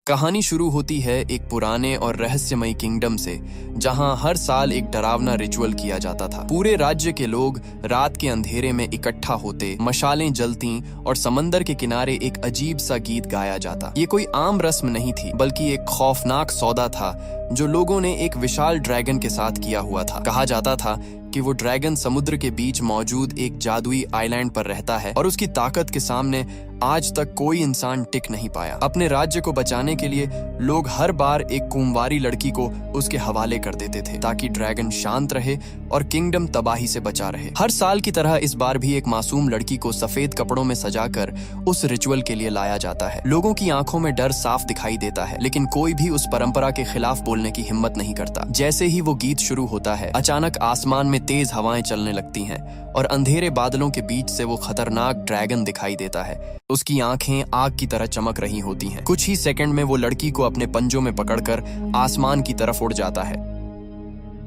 कहानी शुरू होती है एक पुराने और रहस्यमयी किंगडम से, जहां हर साल एक डरावना रिचुअल किया जाता था। पूरे राज्य के लोग रात के अंधेरे में इकट्ठा होते, मशालें जलती और समंदर के किनारे एक अजीब सा गीत गाया जाता। ये कोई आम रस्म नहीं थी, बल्कि एक खौफनाक सौदा था जो लोगों ने एक विशाल ड्रैगन के साथ किया हुआ था। कहा जाता था कि वो ड्रैगन समुद्र के बीच मौजूद एक जादुई आइलैंड पर रहता है और उसकी ताकत के सामने आज तक कोई इंसान टिक नहीं पाया। अपने राज्य को बचाने के लिए लोग हर बार एक कुंवारी लड़की को उसके हवाले कर देते थे, ताकि ड्रैगन शांत रहे और किंगडम तबाही से बचा रहे। हर साल की तरह इस बार भी एक मासूम लड़की को सफेद कपड़ों में सजाकर उस रिचुअल के लिए लाया जाता है। लोगों की आंखों में डर साफ दिखाई देता है, लेकिन कोई भी उस परंपरा के खिलाफ बोलने की हिम्मत नहीं करता। जैसे ही वो गीत शुरू होता है, अचानक आसमान में तेज हवाएं चलने लगती हैं और अंधेरे बादलों के बीच से वो खतरनाक ड्रैगन दिखाई देता है। उसकी आंखें आग की तरह चमक रही होती हैं। कुछ ही सेकंड में वो लड़की को अपने पंजों में पकड़कर आसमान की तरफ उड़ जाता है।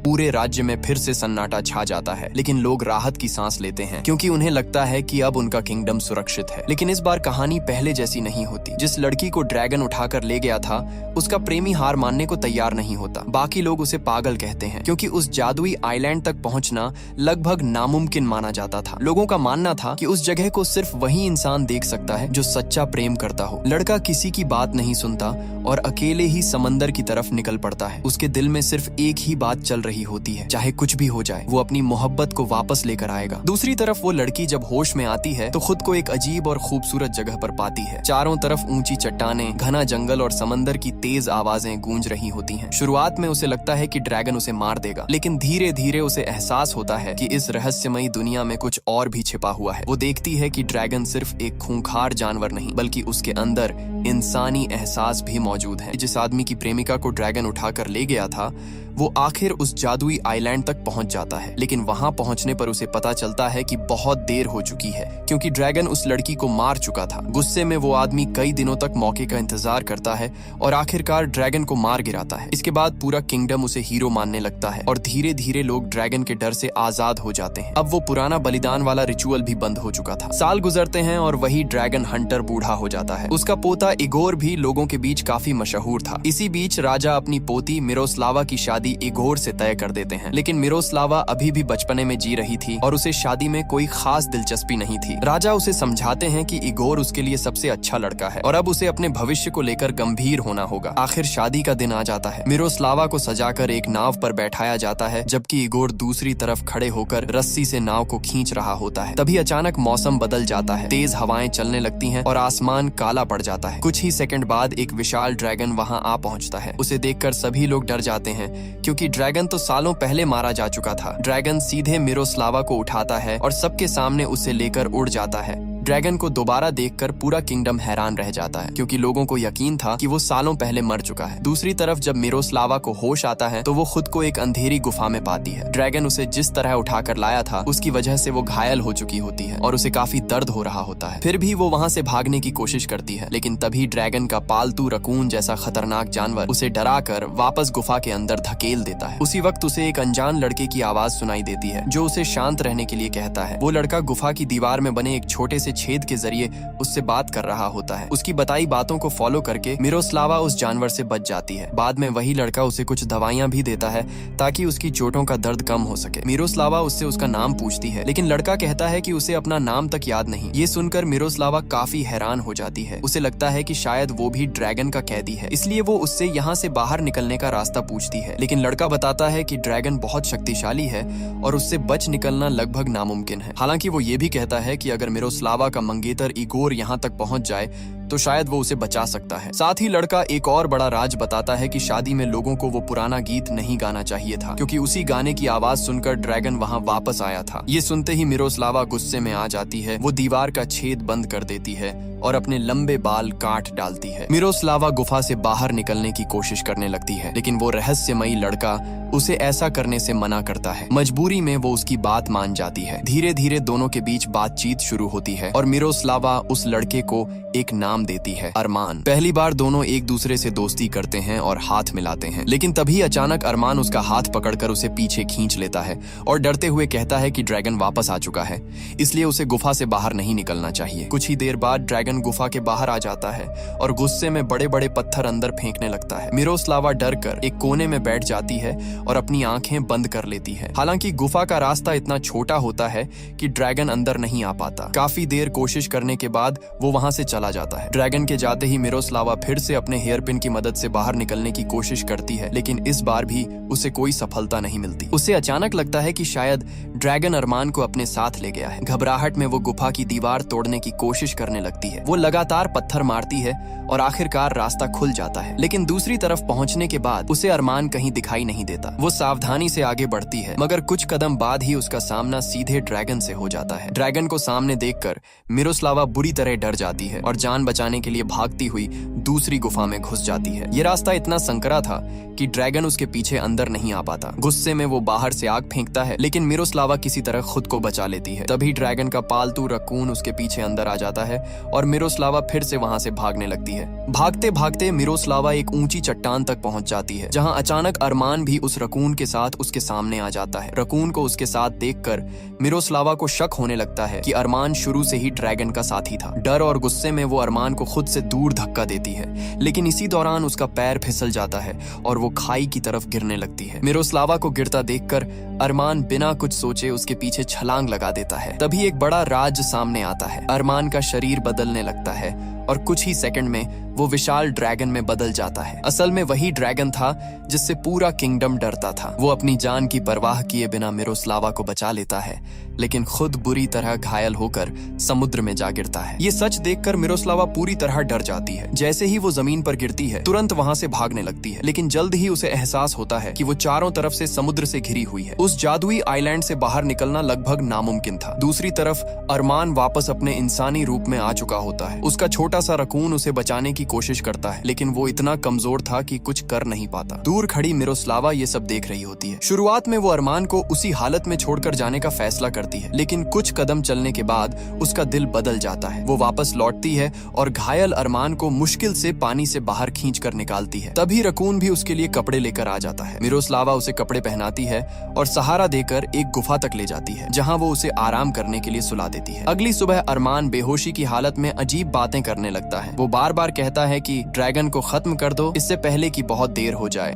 पूरे राज्य में फिर से सन्नाटा छा जाता है, लेकिन लोग राहत की सांस लेते हैं, क्योंकि उन्हें लगता है कि अब उनका किंगडम सुरक्षित है। लेकिन इस बार कहानी पहले जैसी नहीं होती। जिस लड़की को ड्रैगन उठाकर ले गया था, उसका प्रेमी हार मानने को तैयार नहीं होता। बाकी लोग उसे पागल कहते हैं, क्योंकि उस जादुई आइलैंड तक पहुंचना लगभग नामुमकिन माना जाता था। लोगों का मानना था कि उस जगह को सिर्फ वही इंसान देख सकता है जो सच्चा प्रेम करता हो। लड़का किसी की बात नहीं सुनता और अकेले ही समंदर की तरफ निकल पड़ता है। उसके दिल में सिर्फ एक ही बात चल रही होती है, चाहे कुछ भी हो जाए, वो अपनी मोहब्बत को वापस लेकर आएगा। दूसरी तरफ वो लड़की जब होश में आती है तो खुद को एक अजीब और खूबसूरत जगह पर पाती है। चारों तरफ ऊंची चट्टानें, घना जंगल और समंदर की तेज आवाजें गूंज रही होती हैं। शुरुआत में उसे लगता है कि ड्रैगन उसे मार देगा, लेकिन धीरे धीरे उसे एहसास होता है कि इस रहस्यमयी दुनिया में कुछ और भी छिपा हुआ है। वो देखती है कि ड्रैगन सिर्फ एक खूंखार जानवर नहीं, बल्कि उसके अंदर इंसानी एहसास भी मौजूद है। जिस आदमी की प्रेमिका को ड्रैगन उठाकर ले गया था, वो आखिर उस जादुई आइलैंड तक पहुंच जाता है, लेकिन वहां पहुंचने पर उसे पता चलता है कि बहुत देर हो चुकी है, क्योंकि ड्रैगन उस लड़की को मार चुका था। गुस्से में वो आदमी कई दिनों तक मौके का इंतजार करता है और आखिरकार ड्रैगन को मार गिराता है। इसके बाद पूरा किंगडम उसे हीरो मानने लगता है और धीरे धीरे लोग ड्रैगन के डर से आजाद हो जाते हैं। अब वो पुराना बलिदान वाला रिचुअल भी बंद हो चुका था। साल गुजरते हैं और वही ड्रैगन हंटर बूढ़ा हो जाता है। उसका पोता इगोर भी लोगों के बीच काफी मशहूर था। इसी बीच राजा अपनी पोती मिरोस्लावा की शादी इगोर से तय कर देते हैं, लेकिन मिरोस्लावा अभी भी बचपने में जी रही थी और उसे शादी में कोई खास दिलचस्पी नहीं थी। राजा उसे समझाते हैं कि इगोर उसके लिए सबसे अच्छा लड़का है और अब उसे अपने भविष्य को लेकर गंभीर होना होगा। आखिर शादी का दिन आ जाता है। मिरोस्लावा को सजाकर एक नाव पर बैठाया जाता है, जबकि इगोर दूसरी तरफ खड़े होकर रस्सी से नाव को खींच रहा होता है। तभी अचानक मौसम बदल जाता है, तेज हवाएं चलने लगती हैं और आसमान काला पड़ जाता है। कुछ ही सेकंड बाद एक विशाल ड्रैगन वहां आ पहुंचता है। उसे देखकर सभी लोग डर जाते हैं, क्योंकि ड्रैगन तो सालों पहले मारा जा चुका था। ड्रैगन सीधे मिरोस्लावा को उठाता है और सबके सामने उसे लेकर उड़ जाता है। ड्रैगन को दोबारा देखकर पूरा किंगडम हैरान रह जाता है, क्योंकि लोगों को यकीन था कि वो सालों पहले मर चुका है। दूसरी तरफ जब मिरोस्लावा को होश आता है तो वो खुद को एक अंधेरी गुफा में पाती है। ड्रैगन उसे जिस तरह उठाकर लाया था, उसकी वजह से वो घायल हो चुकी होती है और उसे काफी दर्द हो रहा होता है। फिर भी वो वहाँ से भागने की कोशिश करती है, लेकिन तभी ड्रैगन का पालतू रकून जैसा खतरनाक जानवर उसे डराकर वापस गुफा के अंदर धकेल देता है। उसी वक्त उसे एक अनजान लड़के की आवाज सुनाई देती है, जो उसे शांत रहने के लिए कहता है। वो लड़का गुफा की दीवार में बने एक छोटे से छेद के जरिए उससे बात कर रहा होता है। उसकी बताई बातों को फॉलो करके मिरोस्लावा उस जानवर से बच जाती है। बाद में वही लड़का उसे कुछ दवाइयां भी देता है, ताकि उसकी चोटों का दर्द कम हो सके। मिरोस्लावा उससे उसका नाम पूछती है, लेकिन लड़का कहता है कि उसे अपना नाम तक याद नहीं। ये सुनकर मिरोस्लावा काफी हैरान हो जाती है। उसे लगता है कि शायद वो भी ड्रैगन का कैदी है, इसलिए वो उससे यहाँ से बाहर निकलने का रास्ता पूछती है। लेकिन लड़का बताता है कि ड्रैगन बहुत शक्तिशाली है और उससे बच निकलना लगभग नामुमकिन है। हालांकि वो ये भी कहता है कि अगर मिरोस्लावा का मंगेतर इगोर यहाँ तक पहुंच जाए तो शायद वो उसे बचा सकता है। साथ ही लड़का एक और बड़ा राज बताता है कि शादी में लोगों को वो पुराना गीत नहीं गाना चाहिए था, क्योंकि उसी गाने की आवाज सुनकर ड्रैगन वहां वापस आया था। ये सुनते ही मिरोस्लावा गुस्से में आ जाती है। वो दीवार का छेद बंद कर देती है और अपने लंबे बाल काट डालती है। मिरोस्लावा गुफा से बाहर निकलने की कोशिश करने लगती है, लेकिन वो रहस्यमयी लड़का उसे ऐसा करने से मना करता है। मजबूरी में वो उसकी बात मान जाती है। धीरे धीरे दोनों के बीच बातचीत शुरू होती है और मिरोस्लावा उस लड़के को एक नाम नाम देती है, अरमान। पहली बार दोनों एक दूसरे से दोस्ती करते हैं और हाथ मिलाते हैं, लेकिन तभी अचानक अरमान उसका हाथ पकड़कर उसे पीछे खींच लेता है और डरते हुए कहता है कि ड्रैगन वापस आ चुका है, इसलिए उसे गुफा से बाहर नहीं निकलना चाहिए। कुछ ही देर बाद ड्रैगन गुफा के बाहर आ जाता है और गुस्से में बड़े बड़े पत्थर अंदर फेंकने लगता है। मिरोस्लावा डरकर एक कोने में बैठ जाती है और अपनी आंखें बंद कर लेती है। हालांकि गुफा का रास्ता इतना छोटा होता है कि ड्रैगन अंदर नहीं आ पाता। काफी देर कोशिश करने के बाद वो वहां से चला जाता है। ड्रैगन के जाते ही मिरोस्लावा फिर से अपने हेयरपिन की मदद से बाहर निकलने की कोशिश करती है, लेकिन इस बार भी उसे कोई सफलता नहीं मिलती। उसे अचानक लगता है कि शायद ड्रैगन अरमान को अपने साथ ले गया है। घबराहट में वो गुफा की दीवार तोड़ने की कोशिश करने लगती है। वो लगातार पत्थर मारती है और आखिरकार रास्ता खुल जाता है, लेकिन दूसरी तरफ पहुंचने के बाद उसे अरमान कहीं दिखाई नहीं देता। वो सावधानी से आगे बढ़ती है, मगर कुछ कदम बाद ही उसका सामना सीधे ड्रैगन से हो जाता है। ड्रैगन को सामने देखकर मिरोस्लावा बुरी तरह डर जाती है और जान बचाने के लिए भागती हुई दूसरी गुफा में घुस जाती है। ये रास्ता इतना संकरा था कि ड्रैगन उसके पीछे अंदर नहीं आ पाता। गुस्से में वो बाहर से आग फेंकता है, लेकिन मिरोस्लावा किसी तरह खुद को बचा लेती है। तभी ड्रैगन का पालतू रकून उसके पीछे अंदर आ जाता है और मिरोस्लावा फिर से वहां से भागने लगती है। भागते भागते मिरोस्लावा एक ऊंची चट्टान तक पहुंच जाती है, जहां अचानक अरमान भी उस रकून के साथ उसके सामने आ जाता है। रकून को उसके साथ देखकर मिरोस्लावा को शक होने लगता है कि अरमान शुरू से ही ड्रैगन का साथी था। डर और गुस्से में वो अरमान को खुद से दूर धक्का देती है, लेकिन इसी दौरान उसका पैर फिसल जाता है और वो खाई की तरफ गिरने लगती है। मिरोस्लावा को गिरता देखकर अरमान बिना कुछ सोचे उसके पीछे छलांग लगा देता है। तभी एक बड़ा राज सामने आता है। अरमान का शरीर बदलने लगता है और कुछ ही सेकंड में वो विशाल ड्रैगन में बदल जाता है। असल में वही ड्रैगन था जिससे पूरा किंगडम डरता था। वो अपनी जान की परवाह किए बिना मिरोस्लावा को बचा लेता है, लेकिन खुद बुरी तरह घायल होकर समुद्र में जा गिरता है। ये सच देखकर मिरोस्लावा पूरी तरह डर जाती है। जैसे ही वो जमीन पर गिरती है, तुरंत वहां से भागने लगती है, लेकिन जल्द ही उसे एहसास होता है कि वो चारों तरफ से समुद्र से घिरी हुई है। उस जादुई आइलैंड से बाहर निकलना लगभग नामुमकिन था। दूसरी तरफ अरमान वापस अपने इंसानी रूप में आ चुका होता है। उसका छोटा सा रकून उसे बचाने की कोशिश करता है, लेकिन वो इतना कमजोर था कि कुछ कर नहीं पाता। दूर खड़ी मिरोस्लावा ये सब देख रही होती है। शुरुआत में वो अरमान को उसी हालत में छोड़कर जाने का फैसला करती है, लेकिन कुछ कदम चलने के बाद उसका दिल बदल जाता है। वो वापस लौटती है और घायल अरमान को मुश्किल से पानी से बाहर खींच कर निकालती है। तभी रकून भी उसके लिए कपड़े लेकर आ जाता है। मिरोस्लावा उसे कपड़े पहनाती है और सहारा देकर एक गुफा तक ले जाती है, जहां वो उसे आराम करने के लिए सुला देती है। अगली सुबह अरमान बेहोशी की हालत में अजीब बातें करने लगता है। वो बार बार कहता है कि ड्रैगन को खत्म कर दो, इससे पहले कि बहुत देर हो जाए।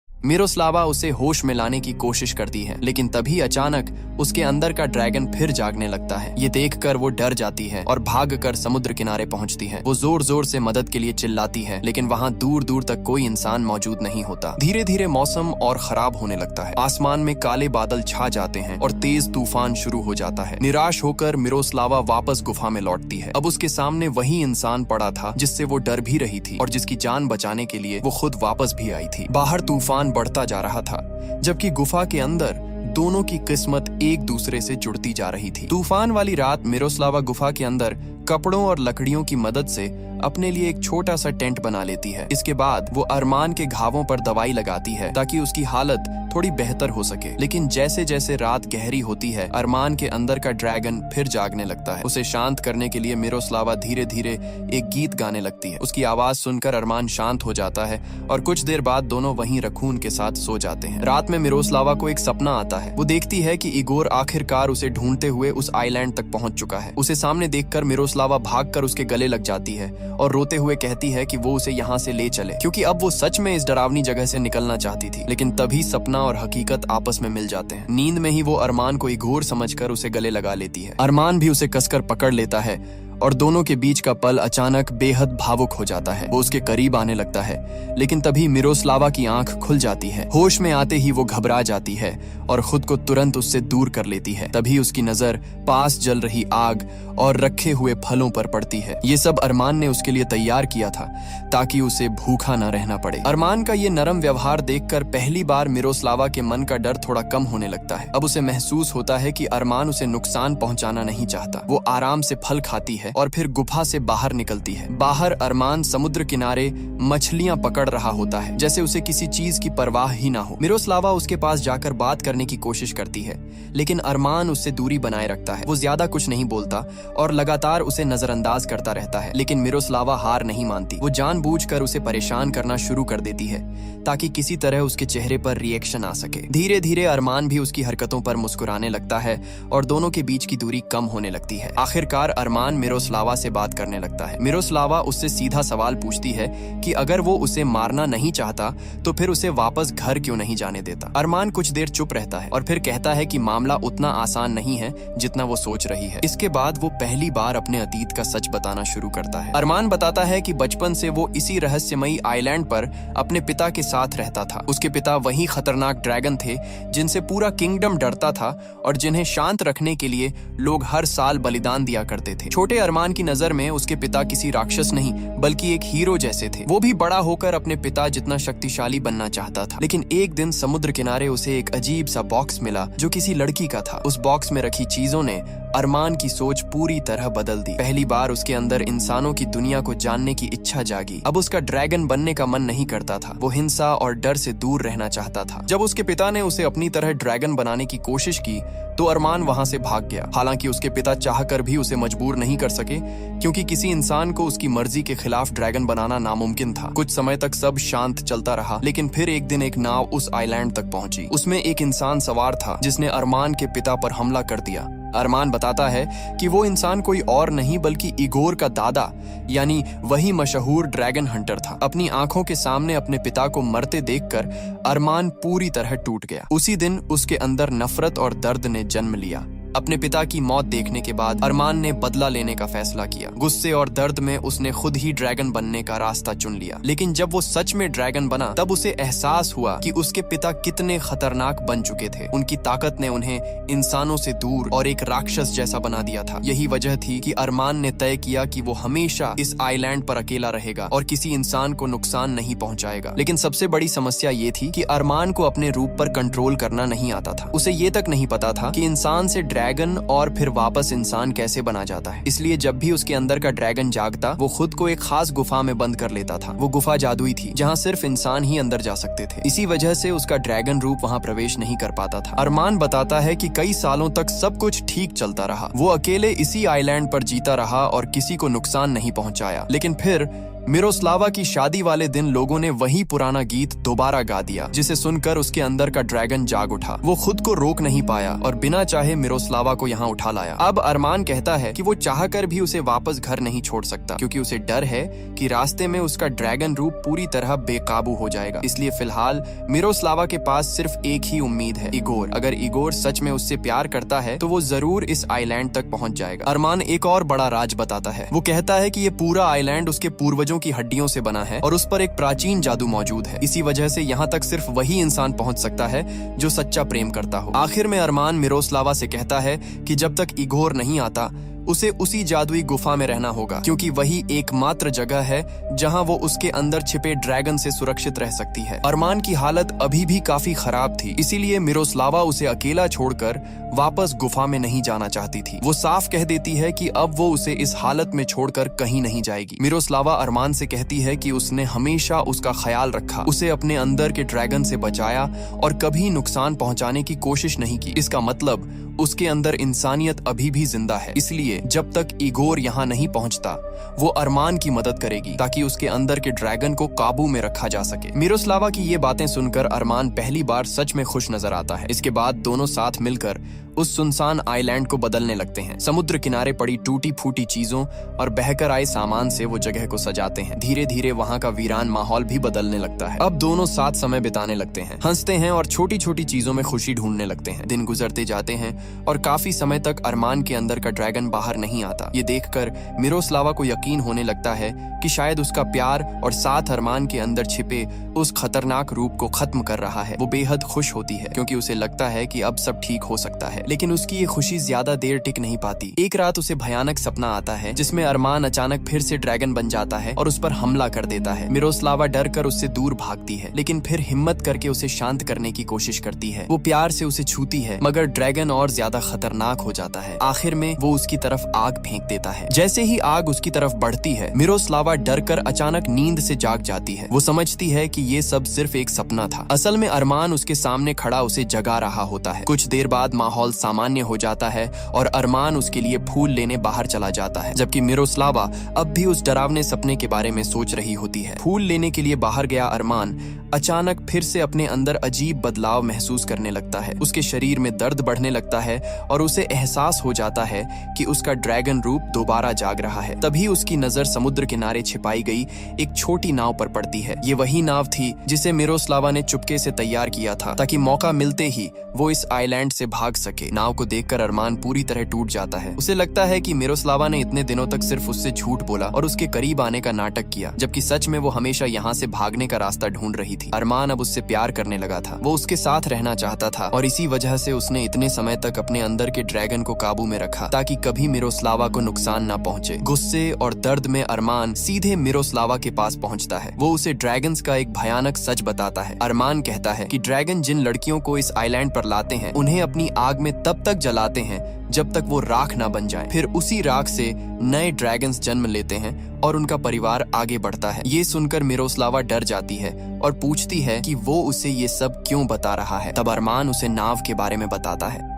मिरोस्लावा उसे होश में लाने की कोशिश करती है, लेकिन तभी अचानक उसके अंदर का ड्रैगन फिर जागने लगता है। ये देखकर वो डर जाती है और भागकर समुद्र किनारे पहुंचती है। वो जोर जोर से मदद के लिए चिल्लाती है, लेकिन वहां दूर दूर तक कोई इंसान मौजूद नहीं होता। धीरे धीरे मौसम और खराब होने लगता है। आसमान में काले बादल छा जाते हैं और तेज तूफान शुरू हो जाता है। निराश होकर मिरोस्लावा वापस गुफा में लौटती है। अब उसके सामने वही इंसान पड़ा था जिससे वो डर भी रही थी और जिसकी जान बचाने के लिए वो खुद वापस भी आई थी। बाहर तूफान बढ़ता जा रहा था, जबकि गुफा के अंदर दोनों की किस्मत एक दूसरे से जुड़ती जा रही थी। तूफान वाली रात मिरोस्लावा गुफा के अंदर कपड़ों और लकड़ियों की मदद से अपने लिए एक छोटा सा टेंट बना लेती है। इसके बाद वो अरमान के घावों पर दवाई लगाती है ताकि उसकी हालत थोड़ी बेहतर हो सके। लेकिन जैसे जैसे रात गहरी होती है, अरमान के अंदर का ड्रैगन फिर जागने लगता है। उसे शांत करने के लिए मिरोस्लावा धीरे धीरे एक गीत गाने लगती है। उसकी आवाज सुनकर अरमान शांत हो जाता है और कुछ देर बाद दोनों वहीं रकून के साथ सो जाते हैं। रात में मिरोस्लावा को एक सपना आता है। वो देखती है कि इगोर आखिरकार उसे ढूंढते हुए उस आइलैंड तक पहुंच चुका है। उसे सामने देखकर मिरोस्लावा भागकर उसके गले लग जाती है और रोते हुए कहती है कि वो उसे यहाँ से ले चले, क्योंकि अब वो सच में इस डरावनी जगह से निकलना चाहती थी। लेकिन तभी सपना और हकीकत आपस में मिल जाते हैं। नींद में ही वो अरमान को इगोर समझकर उसे गले लगा लेती है। अरमान भी उसे कसकर पकड़ लेता है और दोनों के बीच का पल अचानक बेहद भावुक हो जाता है। वो उसके करीब आने लगता है, लेकिन तभी मिरोस्लावा की आंख खुल जाती है। होश में आते ही वो घबरा जाती है और खुद को तुरंत उससे दूर कर लेती है। तभी उसकी नजर पास जल रही आग और रखे हुए फलों पर पड़ती है। ये सब अरमान ने उसके लिए तैयार किया था ताकि उसे भूखा न रहना पड़े। अरमान का ये नरम व्यवहार देखकर पहली बार मिरोस्लावा के मन का डर थोड़ा कम होने लगता है। अब उसे महसूस होता है कि अरमान उसे नुकसान पहुंचाना नहीं चाहता। वो आराम से फल खाती है और फिर गुफा से बाहर निकलती है। बाहर अरमान समुद्र किनारे मछलियां पकड़ रहा होता है, जैसे उसे किसी चीज की परवाह ही ना हो। मिरोस्लावा उसके पास जाकर बात करने की कोशिश करती है, लेकिन अरमान उससे दूरी बनाए रखता है। वो ज्यादा कुछ नहीं बोलता और लगातार उसे नजरअंदाज करता रहता है, लेकिन मिरोस्लावा हार नहीं मानती। वो जानबूझकर उसे परेशान करना शुरू कर देती है ताकि किसी तरह उसके चेहरे पर रिएक्शन आ सके। धीरे धीरे अरमान भी उसकी हरकतों पर मुस्कुराने लगता है और दोनों के बीच की दूरी कम होने लगती है। आखिरकार अरमान मिरोस्लावा से बात करने लगता है। मिरोस्लावा उससे सीधा सवाल पूछती है कि अगर वो उसे मारना नहीं चाहता तो फिर उसे वापस घर क्यों नहीं जाने देता। अरमान कुछ देर चुप रहता है और फिर कहता है कि मामला उतना आसान नहीं है जितना वो सोच रही है। इसके बाद वो पहली बार अपने अतीत का सच बताना शुरू करता है। अरमान बताता है कि बचपन से वो इसी रहस्यमयी आइलैंड पर अपने पिता के साथ रहता था। उसके पिता वही खतरनाक ड्रैगन थे जिनसे पूरा किंगडम डरता था और जिन्हें शांत रखने के लिए लोग हर साल बलिदान दिया करते थे। छोटे अरमान की नजर में उसके पिता किसी राक्षस नहीं बल्कि एक हीरो जैसे थे। वो भी बड़ा होकर अपने पिता जितना शक्तिशाली बनना चाहता था। लेकिन एक दिन समुद्र किनारे उसे एक अजीब सा बॉक्स मिला जो किसी लड़की का था। उस बॉक्स में रखी चीजों ने अरमान की सोच पूरी तरह बदल दी। पहली बार उसके अंदर इंसानों की दुनिया को जानने की इच्छा जागी। अब उसका ड्रैगन बनने का मन नहीं करता था। वो हिंसा और डर से दूर रहना चाहता था। जब उसके पिता ने उसे अपनी तरह ड्रैगन बनाने की कोशिश की तो अरमान वहां से भाग गया। हालांकि उसके पिता चाहकर भी उसे मजबूर नहीं कर सके, क्योंकि किसी इंसान को उसकी मर्जी के खिलाफ ड्रैगन बनाना नामुमकिन था। कुछ समय तक सब शांत चलता रहा, लेकिन फिर एक दिन एक नाव उस आइलैंड तक पहुंची। उसमें एक इंसान सवार था जिसने अरमान के पिता पर हमला कर दिया। अरमान बताता है कि वो इंसान कोई और नहीं बल्कि इगोर का दादा, यानी वही मशहूर ड्रैगन हंटर था। अपनी आंखों के सामने अपने पिता को मरते देखकर अरमान पूरी तरह टूट गया। उसी दिन उसके अंदर नफरत और दर्द ने जन्म लिया। अपने पिता की मौत देखने के बाद अरमान ने बदला लेने का फैसला किया। गुस्से और दर्द में उसने खुद ही ड्रैगन बनने का रास्ता चुन लिया। लेकिन जब वो सच में ड्रैगन बना तब उसे एहसास हुआ कि उसके पिता कितने खतरनाक बन चुके थे। उनकी ताकत ने उन्हें इंसानों से दूर और एक राक्षस जैसा बना दिया था। यही वजह थी कि अरमान ने तय किया कि वो हमेशा इस आइलैंड पर अकेला रहेगा और किसी इंसान को नुकसान नहीं पहुंचाएगा। लेकिन सबसे बड़ी समस्या ये थी कि अरमान को अपने रूप पर कंट्रोल करना नहीं आता था। उसे ये तक नहीं पता था कि इंसान से ड्रैगन और फिर वापस इंसान कैसे बना जाता है। इसलिए जब भी उसके अंदर का ड्रैगन जागता वो खुद को एक खास गुफा में बंद कर लेता था। वो गुफा जादुई थी जहाँ सिर्फ इंसान ही अंदर जा सकते थे। इसी वजह से उसका ड्रैगन रूप वहाँ प्रवेश नहीं कर पाता था। अरमान बताता है कि कई सालों तक सब कुछ ठीक चलता रहा। वो अकेले इसी आइलैंड पर जीता रहा और किसी को नुकसान नहीं पहुंचाया। लेकिन फिर मिरोस्लावा की शादी वाले दिन लोगों ने वही पुराना गीत दोबारा गा दिया, जिसे सुनकर उसके अंदर का ड्रैगन जाग उठा। वो खुद को रोक नहीं पाया और बिना चाहे मिरोस्लावा को यहाँ उठा लाया। अब अरमान कहता है कि वो चाहकर भी उसे वापस घर नहीं छोड़ सकता, क्योंकि उसे डर है कि रास्ते में उसका ड्रैगन रूप पूरी तरह बेकाबू हो जाएगा। इसलिए फिलहाल मिरोस्लावा के पास सिर्फ एक ही उम्मीद है, इगोर। अगर इगोर सच में उससे प्यार करता है तो वो जरूर इस आइलैंड तक पहुंच जाएगा। अरमान एक और बड़ा राज बताता है। वो कहता है कि ये पूरा आइलैंड उसके पूर्वजों की हड्डियों से बना है और उस पर एक प्राचीन जादू मौजूद है। इसी वजह से यहाँ तक सिर्फ वही इंसान पहुंच सकता है जो सच्चा प्रेम करता हो। आखिर में अरमान मिरोस्लावा से कहता है कि जब तक इगोर नहीं आता उसे उसी जादुई गुफा में रहना होगा, क्योंकि वही एकमात्र जगह है जहां वो उसके अंदर छिपे ड्रैगन से सुरक्षित रह सकती है। अरमान की हालत अभी भी काफी खराब थी, इसीलिए मिरोस्लावा उसे अकेला छोड़कर वापस गुफा में नहीं जाना चाहती थी। वो साफ कह देती है कि अब वो उसे इस हालत में छोड़कर कहीं नहीं जाएगी। मिरोस्लावा अरमान से कहती है कि उसने हमेशा उसका ख्याल रखा, उसे अपने अंदर के ड्रैगन से बचाया और कभी नुकसान पहुंचाने की कोशिश नहीं की। इसका मतलब उसके अंदर इंसानियत अभी भी जिंदा है। इसलिए जब तक इगोर यहाँ नहीं पहुंचता वो अरमान की मदद करेगी ताकि उसके अंदर के ड्रैगन को काबू में रखा जा सके। मिरोस्लावा की ये बातें सुनकर अरमान पहली बार सच में खुश नजर आता है। इसके बाद दोनों साथ मिलकर उस सुनसान आइलैंड को बदलने लगते हैं। समुद्र किनारे पड़ी टूटी फूटी चीजों और बहकर आए सामान से वो जगह को सजाते हैं। धीरे धीरे वहाँ का वीरान माहौल भी बदलने लगता है। अब दोनों साथ समय बिताने लगते हैं, हंसते हैं और छोटी छोटी चीजों में खुशी ढूंढने लगते हैं। दिन गुजरते जाते हैं और काफी समय तक अरमान के अंदर का ड्रैगन बाहर नहीं आता। ये देखकर मिरोस्लावा को यकीन होने लगता है कि शायद उसका प्यार और साथ अरमान के अंदर छिपे उस खतरनाक रूप को खत्म कर रहा है। वो बेहद खुश होती है क्योंकि उसे लगता है कि अब सब ठीक हो सकता है। लेकिन उसकी ये खुशी ज्यादा देर टिक नहीं पाती। एक रात उसे भयानक सपना आता है जिसमें अरमान अचानक फिर से ड्रैगन बन जाता है और उस पर हमला कर देता है। मिरोस्लावा डर कर उससे दूर भागती है, लेकिन फिर हिम्मत करके उसे शांत करने की कोशिश करती है। वो प्यार से उसे छूती है, मगर ड्रैगन और ज्यादा खतरनाक हो जाता है। आखिर में वो उसकी तरफ आग फेंक देता है। जैसे ही आग उसकी तरफ बढ़ती है, मिरोस्लावा डरकर अचानक नींद से जाग जाती है। वो समझती है कि ये सब सिर्फ एक सपना था। असल में अरमान उसके सामने खड़ा उसे जगा रहा होता है। कुछ देर बाद माहौल सामान्य हो जाता है और अरमान उसके लिए फूल लेने बाहर चला जाता है, जबकि मिरोस्लावा अब भी उस डरावने सपने के बारे में सोच रही होती है। फूल लेने के लिए बाहर गया अरमान अचानक फिर से अपने अंदर अजीब बदलाव महसूस करने लगता है। उसके शरीर में दर्द बढ़ने लगता है और उसे एहसास हो जाता है कि उसका ड्रैगन रूप दोबारा जाग रहा है। तभी उसकी नजर समुद्र किनारे छिपाई गई एक छोटी नाव पर पड़ती है। ये वही नाव थी जिसे मिरोस्लावा ने चुपके से तैयार किया था ताकि मौका मिलते ही वो इस आइलैंड से भाग सके। नाव को देखकर अरमान पूरी तरह टूट जाता है। उसे लगता है कि मिरोस्लावा ने इतने दिनों तक सिर्फ उससे झूठ बोला और उसके करीब आने का नाटक किया, जबकि सच में वो हमेशा यहाँ से भागने का रास्ता ढूंढ रही थी। अरमान अब उससे प्यार करने लगा था। वो उसके साथ रहना चाहता था और इसी वजह से उसने इतने समय तक अपने अंदर के ड्रैगन को काबू में रखा ताकि कभी मिरोस्लावा को नुकसान ना पहुंचे। गुस्से और दर्द में अरमान सीधे मिरोस्लावा के पास पहुंचता है। वो उसे ड्रैगन्स का एक भयानक सच बताता है। अरमान कहता है कि ड्रैगन जिन लड़कियों को इस आइलैंड पर लाते हैं उन्हें अपनी आग में तब तक जलाते हैं जब तक वो राख ना बन जाए। फिर उसी राख से नए ड्रैगन्स जन्म लेते हैं और उनका परिवार आगे बढ़ता है। ये सुनकर मिरोस्लावा डर जाती है और पूछती है कि वो उसे ये सब क्यों बता रहा है। तब अरमान उसे नाव के बारे में बताता है।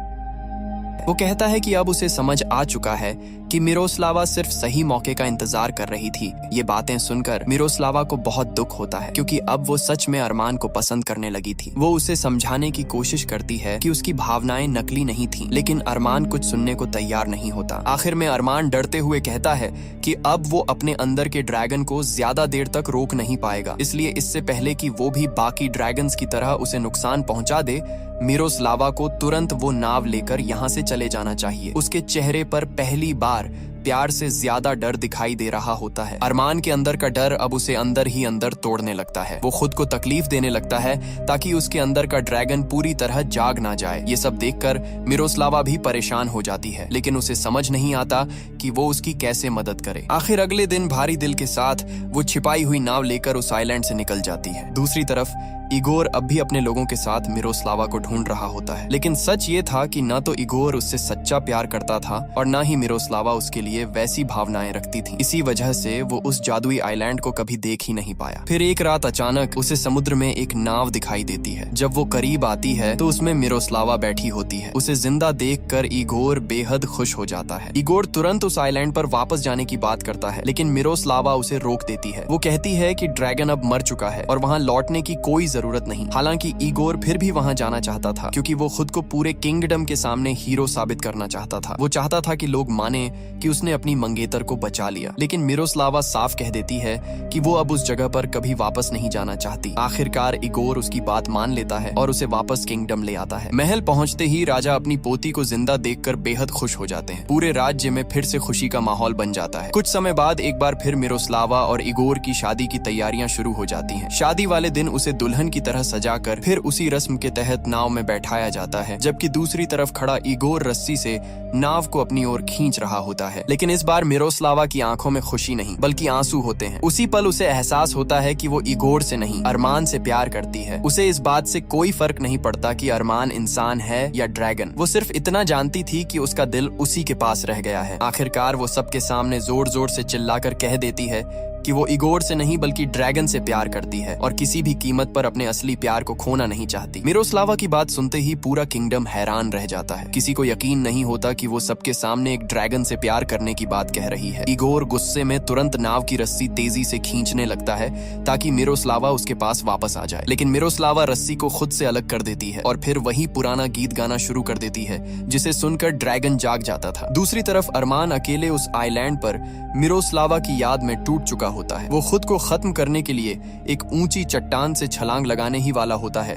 वो कहता है कि अब उसे समझ आ चुका है कि मिरोस्लावा सिर्फ सही मौके का इंतजार कर रही थी। ये बातें सुनकर मिरोस्लावा को बहुत दुख होता है क्योंकि अब वो सच में अरमान को पसंद करने लगी थी। वो उसे समझाने की कोशिश करती है कि उसकी भावनाएं नकली नहीं थीं, लेकिन अरमान कुछ सुनने को तैयार नहीं होता। आखिर में अरमान डरते हुए कहता है कि अब वो अपने अंदर के ड्रैगन को ज्यादा देर तक रोक नहीं पाएगा, इसलिए इससे पहले कि वो भी बाकी ड्रैगन्स की तरह उसे नुकसान पहुंचा दे, मिरोस्लावा को तुरंत वो नाव लेकर यहाँ से चले जाना चाहिए। उसके चेहरे पर पहली बार प्यार से ज्यादा डर दिखाई दे रहा होता है। अरमान के अंदर का डर अब उसे अंदर ही अंदर तोड़ने लगता है। वो खुद को तकलीफ देने लगता है ताकि उसके अंदर का ड्रैगन पूरी तरह जाग ना जाए। ये सब देखकर मिरोस्लावा भी परेशान हो जाती है, लेकिन उसे समझ नहीं आता कि वो उसकी कैसे मदद करे। आखिर अगले दिन भारी दिल के साथ वो छिपाई हुई नाव लेकर उस आइलैंड से निकल जाती है। दूसरी तरफ इगोर अब भी अपने लोगों के साथ मिरोस्लावा को ढूंढ रहा होता है, लेकिन सच ये था कि न तो इगोर उससे सच्चा प्यार करता था और न ही मिरोस्लावा उसके लिए वैसी भावनाएं रखती थी। इसी वजह से वो उस जादुई आइलैंड को कभी देख ही नहीं पाया। फिर एक रात अचानक उसे समुद्र में एक नाव दिखाई देती है। जब वो करीब आती है तो उसमें मिरोस्लावा बैठी होती है। उसे जिंदा देखकर इगोर बेहद खुश हो जाता है। इगोर तुरंत उस आइलैंड पर वापस जाने की बात करता है, लेकिन मिरोस्लावा उसे रोक देती है। वो कहती है कि ड्रैगन अब मर चुका है और वहाँ लौटने की कोई जरूरत नहीं। हालांकि इगोर फिर भी वहां जाना चाहता था क्योंकि वो खुद को पूरे किंगडम के सामने हीरो साबित करना चाहता था। वो चाहता था कि लोग माने कि उसने अपनी मंगेतर को बचा लिया। लेकिन मिरोस्लावा साफ कह देती है कि वो अब उस जगह पर कभी वापस नहीं जाना चाहती। आखिरकार इगोर उसकी बात मान लेता है और उसे वापस किंगडम ले आता है। महल पहुंचते ही राजा अपनी पोती को जिंदा देखकर बेहद खुश हो जाते हैं। पूरे राज्य में फिर से खुशी का माहौल बन जाता है। कुछ समय बाद एक बार फिर मिरोस्लावा और इगोर की शादी की तैयारियां शुरू हो जाती हैं। शादी वाले दिन उसे दुल्हन की तरह सजाकर फिर उसी रस्म के तहत नाव में बैठाया जाता है, जबकि दूसरी तरफ खड़ा इगोर रस्सी से नाव को अपनी ओर खींच रहा होता है। लेकिन इस बार मिरोस्लावा की आंखों में खुशी नहीं बल्कि आंसू होते हैं। उसी पल उसे एहसास होता है कि वो इगोर से नहीं अरमान से प्यार करती है। उसे इस बात से कोई फर्क नहीं पड़ता कि अरमान इंसान है या ड्रैगन। वो सिर्फ इतना जानती थी कि उसका दिल उसी के पास रह गया है। आखिरकार वो सबके सामने जोर जोर से चिल्लाकर कह देती है कि वो इगोर से नहीं बल्कि ड्रैगन से प्यार करती है और किसी भी कीमत पर अपने असली प्यार को खोना नहीं चाहती। मिरोस्लावा की बात सुनते ही पूरा किंगडम हैरान रह जाता है। किसी को यकीन नहीं होता कि वो सबके सामने एक ड्रैगन से प्यार करने की बात कह रही है। इगोर गुस्से में तुरंत नाव की रस्सी तेजी से खींचने लगता है ताकि मिरोस्लावा उसके पास वापस आ जाए, लेकिन मिरोस्लावा रस्सी को खुद से अलग कर देती है और फिर वही पुराना गीत गाना शुरू कर देती है जिसे सुनकर ड्रैगन जाग जाता था। दूसरी तरफ अरमान अकेले उस आइलैंड पर मिरोस्लावा की याद में टूट चुका होता है। वो खुद को खत्म करने के लिए एक ऊंची चट्टान से छलांग लगाने ही वाला होता है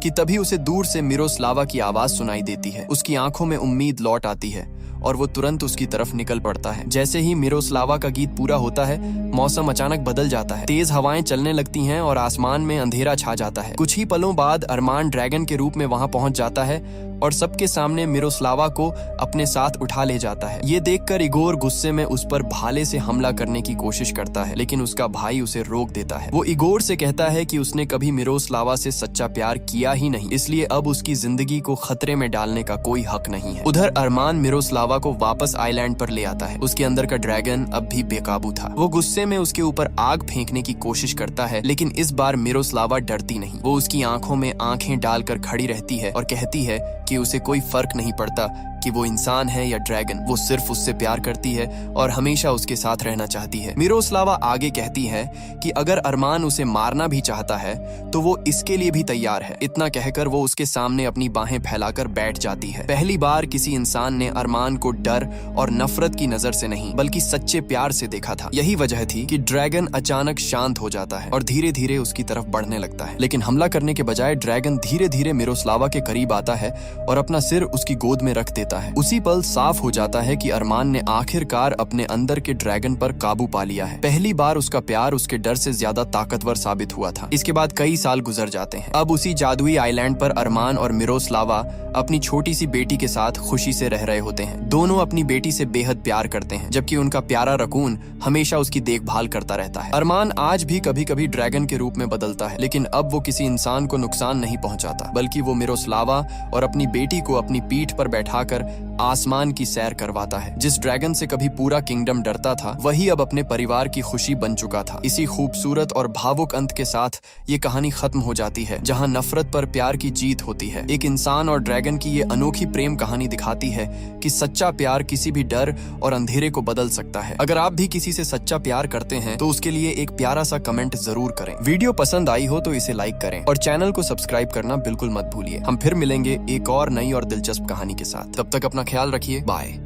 कि तभी उसे दूर से मिरोस्लावा की आवाज सुनाई देती है। उसकी आंखों में उम्मीद लौट आती है और वो तुरंत उसकी तरफ निकल पड़ता है। जैसे ही मिरोस्लावा का गीत पूरा होता है, मौसम अचानक बदल जाता है। तेज हवाएं चलने लगती हैं और आसमान में अंधेरा छा जाता है। कुछ ही पलों बाद अरमान ड्रैगन के रूप में वहां पहुंच जाता है और सबके सामने मिरोस्लावा को अपने साथ उठा ले जाता है। ये देखकर इगोर गुस्से में उस पर भाले से हमला करने की कोशिश करता है, लेकिन उसका भाई उसे रोक देता है। वो इगोर से कहता है कि उसने कभी मिरोस्लावा से सच्चा प्यार किया ही नहीं, इसलिए अब उसकी जिंदगी को खतरे में डालने का कोई हक नहीं है। उधर अरमान मिरोस्लावा को वापस आइलैंड पर ले आता है। उसके अंदर का ड्रैगन अब भी बेकाबू था। वो गुस्से में उसके ऊपर आग फेंकने की कोशिश करता है, लेकिन इस बार मिरोस्लावा डरती नहीं। वो उसकी आंखों में आंखें डालकर खड़ी रहती है और कहती है कि उसे कोई फर्क नहीं पड़ता कि वो इंसान है या ड्रैगन। वो सिर्फ उससे प्यार करती है और हमेशा उसके साथ रहना चाहती है। मिरोस्लावा आगे कहती है कि अगर अरमान उसे मारना भी चाहता है तो वो इसके लिए भी तैयार है। इतना कहकर वो उसके सामने अपनी बाहें फैलाकर बैठ जाती है। पहली बार किसी इंसान ने अरमान को डर और नफरत की नजर से नहीं बल्कि सच्चे प्यार से देखा था। यही वजह थी कि ड्रैगन अचानक शांत हो जाता है और धीरे धीरे उसकी तरफ बढ़ने लगता है। लेकिन हमला करने के बजाय ड्रैगन धीरे धीरे मिरोस्लावा के करीब आता है और अपना सिर उसकी गोद में रख देता है। उसी पल साफ हो जाता है कि अरमान ने आखिरकार अपने अंदर के ड्रैगन पर काबू पा लिया है। पहली बार उसका प्यार उसके डर से ज्यादा ताकतवर साबित हुआ था। इसके बाद कई साल गुजर जाते हैं। अब उसी जादुई आइलैंड पर अरमान और मिरोस्लावा अपनी छोटी सी बेटी के साथ खुशी से रह रहे होते हैं। दोनों अपनी बेटी से बेहद प्यार करते हैं, जबकि उनका प्यारा रकून हमेशा उसकी देखभाल करता रहता है। अरमान आज भी कभी कभी ड्रैगन के रूप में बदलता है, लेकिन अब वो किसी इंसान को नुकसान नहीं पहुंचाता, बल्कि वो मिरोस्लावा और अपनी बेटी को अपनी पीठ पर बैठाकर आसमान की सैर करवाता है। जिस ड्रैगन से कभी पूरा किंगडम डरता था, वही अब अपने परिवार की खुशी बन चुका था। इसी खूबसूरत और भावुक अंत के साथ ये कहानी खत्म हो जाती है, जहां नफरत पर प्यार की जीत होती है। एक इंसान और ड्रैगन की ये अनोखी प्रेम कहानी दिखाती है कि सच्चा प्यार किसी भी डर और अंधेरे को बदल सकता है। अगर आप भी किसी से सच्चा प्यार करते हैं तो उसके लिए एक प्यारा सा कमेंट जरूर करें। वीडियो पसंद आई हो तो इसे लाइक करें और चैनल को सब्सक्राइब करना बिल्कुल मत भूलिए। हम फिर मिलेंगे एक और नई और दिलचस्प कहानी के साथ। तब तक अपना ख्याल रखिए। बाय।